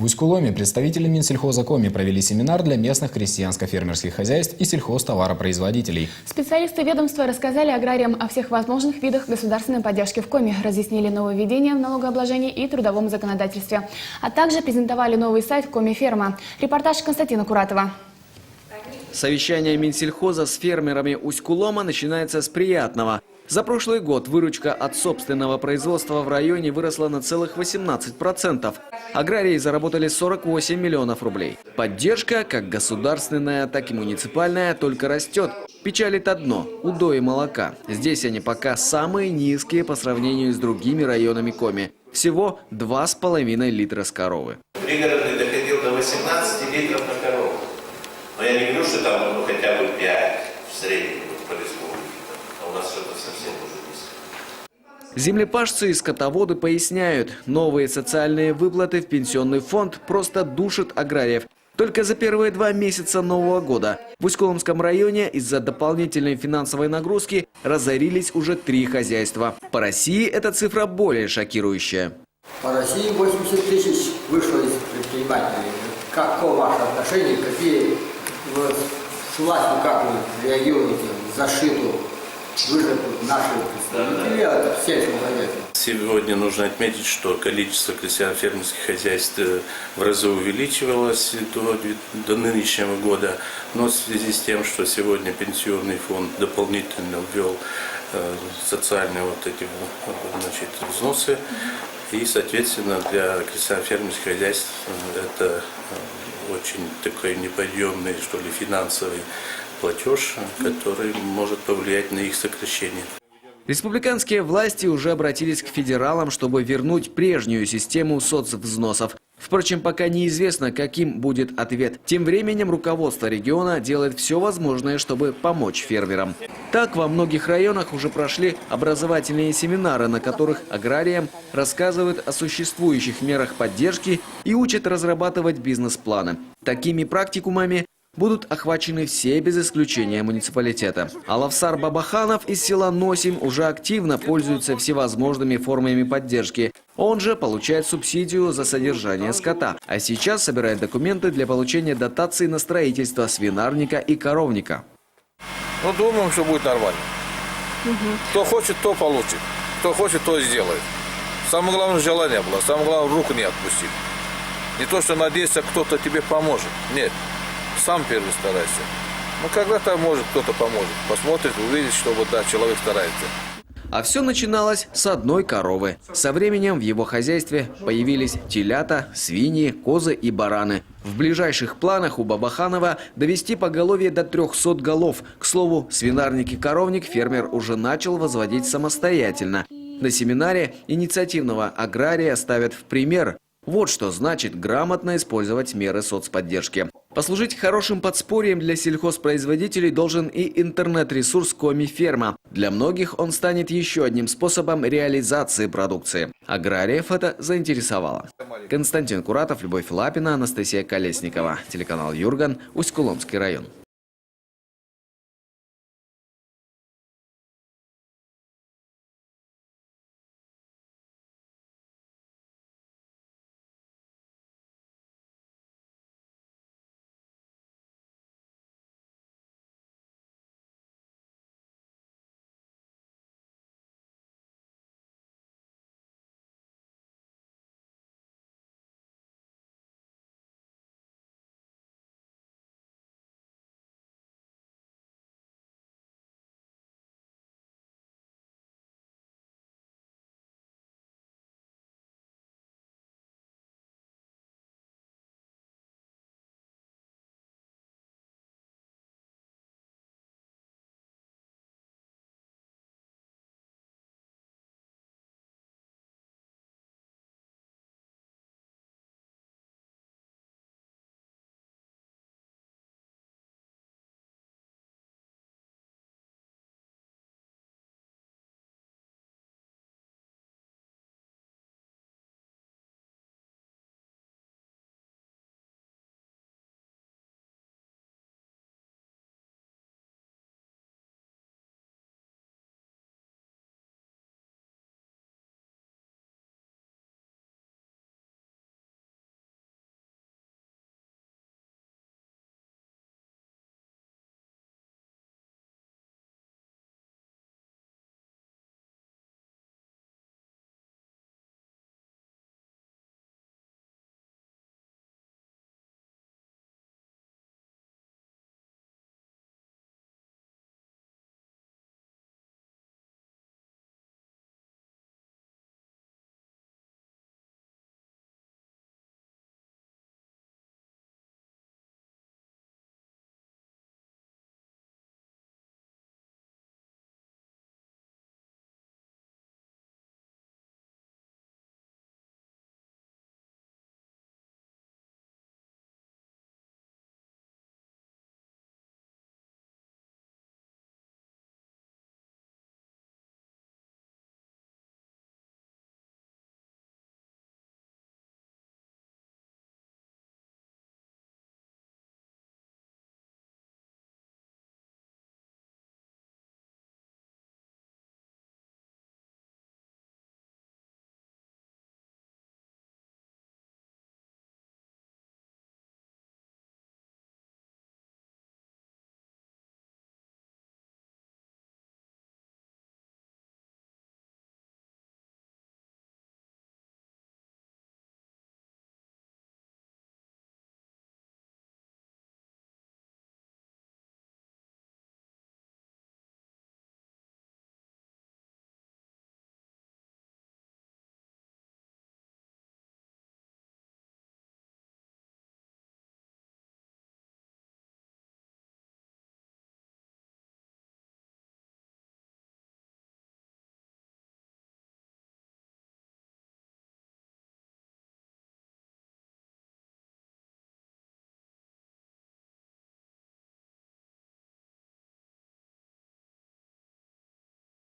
В Усть-Куломе представители Минсельхоза Коми провели семинар для местных крестьянско-фермерских хозяйств и сельхозтоваропроизводителей. Специалисты ведомства рассказали аграриям о всех возможных видах государственной поддержки в Коми, разъяснили нововведения в налогообложении и трудовом законодательстве, а также презентовали новый сайт Коми-ферма. Репортаж Константина Куратова. Совещание Минсельхоза с фермерами Усть-Кулома начинается с приятного. За прошлый год выручка от собственного производства в районе выросла на целых 18%. Аграрии заработали 48 миллионов рублей. Поддержка, как государственная, так и муниципальная, только растет. Печалит одно – удои молока. Здесь они пока самые низкие по сравнению с другими районами Коми. Всего 2,5 литра с коровы. Пригородный доходил до 18 литров на корову. Но я не говорю, что там хотя бы 5 в среднем по республике. А у нас что-то совсем уже низко. Землепашцы и скотоводы поясняют, новые социальные выплаты в пенсионный фонд просто душат аграриев. Только за первые 2 месяца Нового года в Усть-Куломском районе из-за дополнительной финансовой нагрузки разорились уже 3 хозяйства. По России эта цифра более шокирующая. По России 80 тысяч вышло из предпринимателей. Какое ваше отношение, какие с властью, как вы реагируете в защиту выживут наши представители от сельского хозяйства? Сегодня нужно отметить, что количество крестьян-фермерских хозяйств в разы увеличивалось до нынешнего года, но в связи с тем, что сегодня пенсионный фонд дополнительно ввел социальные взносы, и, соответственно, для крестьян-фермерских хозяйств это очень такой неподъемный, что ли, финансовый платеж, который может повлиять на их сокращение. Республиканские власти уже обратились к федералам, чтобы вернуть прежнюю систему соцвзносов. Впрочем, пока неизвестно, каким будет ответ. Тем временем руководство региона делает все возможное, чтобы помочь фермерам. Так, во многих районах уже прошли образовательные семинары, на которых аграриям рассказывают о существующих мерах поддержки и учат разрабатывать бизнес-планы. Такими практикумами будут охвачены все без исключения муниципалитета. Алавсар Бабаханов из села Носим уже активно пользуется всевозможными формами поддержки. Он же получает субсидию за содержание скота, а сейчас собирает документы для получения дотаций на строительство свинарника и коровника. Ну, думаем, что будет нормально. Кто хочет, то получит. Кто хочет, то сделает. Самое главное, желание было. Самое главное, руку не отпустить. Не то, что надеяться, кто-то тебе поможет. Нет. Сам первый старайся. Ну, когда-то, может, кто-то поможет. Посмотрит, увидит, что вот, да, человек старается. А все начиналось с одной коровы. Со временем в его хозяйстве появились телята, свиньи, козы и бараны. В ближайших планах у Бабаханова довести поголовье до 300 голов. К слову, свинарник и коровник фермер уже начал возводить самостоятельно. На семинаре инициативного агрария ставят в пример. Вот что значит грамотно использовать меры соцподдержки. Послужить хорошим подспорьем для сельхозпроизводителей должен и интернет-ресурс Коми-ферма. Для многих он станет еще одним способом реализации продукции. Аграриев это заинтересовало. Константин Куратов, Любовь Лапина, Анастасия Колесникова. Телеканал Юрган, Усть-Куломский район.